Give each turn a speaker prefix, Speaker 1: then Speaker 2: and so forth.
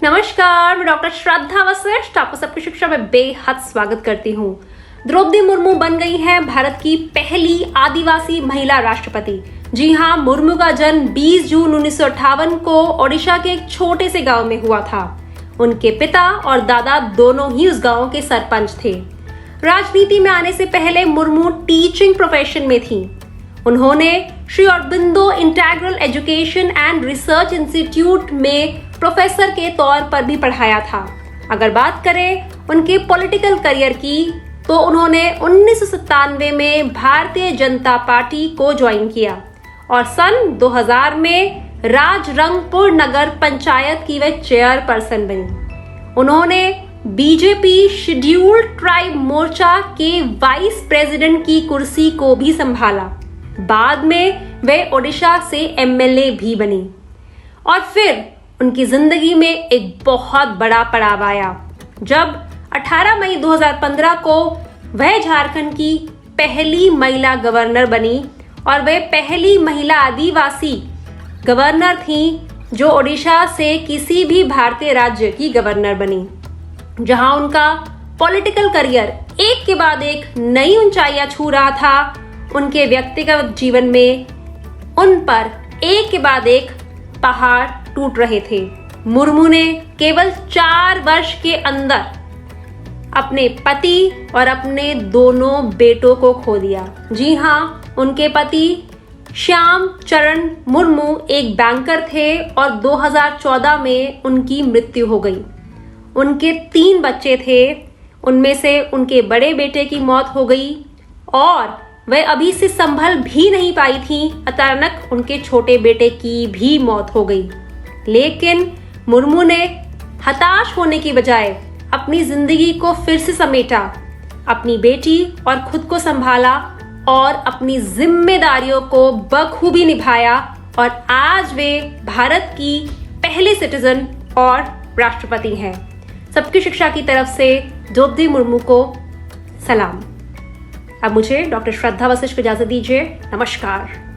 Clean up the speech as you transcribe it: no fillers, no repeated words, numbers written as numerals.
Speaker 1: नमस्कार, मैं डॉक्टर श्रद्धा वशिष्ठ आपको सबकी शिक्षा में बेहद स्वागत करती हूँ। द्रौपदी मुर्मू बन गई हैं भारत की पहली आदिवासी महिला राष्ट्रपति। जी हाँ, मुर्मू का जन्म 20 जून 1958 को ओडिशा के एक छोटे से गांव में हुआ था। उनके पिता और दादा दोनों ही उस गांव के सरपंच थे। राजनीति में आने से पहले मुर्मू टीचिंग प्रोफेशन में थी। उन्होंने Shri Aurobindo integral education and research institute में प्रोफेसर के तौर पर भी पढ़ाया था। अगर बात करें उनके पॉलिटिकल करियर की, तो उन्होंने 1997 में भारतीय जनता पार्टी को ज्वाइन किया और सन 2000 में राजरंगपुर नगर पंचायत की वे चेयरपर्सन बनी। उन्होंने बीजेपी शेड्यूल्ड ट्राइब मोर्चा के वाइस प्रेसिडेंट की कुर्सी को भी संभाला। बाद में वे ओडिशा से एमएलए भी बनी और फिर उनकी जिंदगी में एक बहुत बड़ा पड़ाव आया जब 18 मई 2015 को वह झारखंड की पहली महिला गवर्नर बनी और वे पहली महिला आदिवासी गवर्नर थी जो ओडिशा से किसी भी भारतीय राज्य की गवर्नर बनी। जहां उनका पॉलिटिकल करियर एक के बाद एक नई ऊंचाइयां छू रहा था, उनके व्यक्तिगत जीवन में उन पर एक के बाद एक पहाड़ टूट रहे थे। मुर्मू ने केवल 4 वर्ष के अंदर अपने पति और अपने दोनों बेटों को खो दिया। जी हाँ, उनके पति श्याम चरण मुर्मू एक बैंकर थे और 2014 में उनकी मृत्यु हो गई। उनके 3 बच्चे थे, उनमें से उनके बड़े बेटे की मौत हो गई और वह अभी से संभल भी नहीं पाई थी। अचानक उनके छोटे बेटे की भी मौत हो गई। लेकिन मुर्मू ने हताश होने की बजाय अपनी जिंदगी को फिर से समेटा, अपनी बेटी और खुद को संभाला और अपनी जिम्मेदारियों को बखूबी निभाया और आज वे भारत की पहले सिटीजन और राष्ट्रपति हैं। सबकी शिक्षा की तरफ से द्रौपदी मुर्मू को सलाम। अब मुझे डॉक्टर श्रद्धा वशिष्ठ को इजाजत दीजिए। नमस्कार।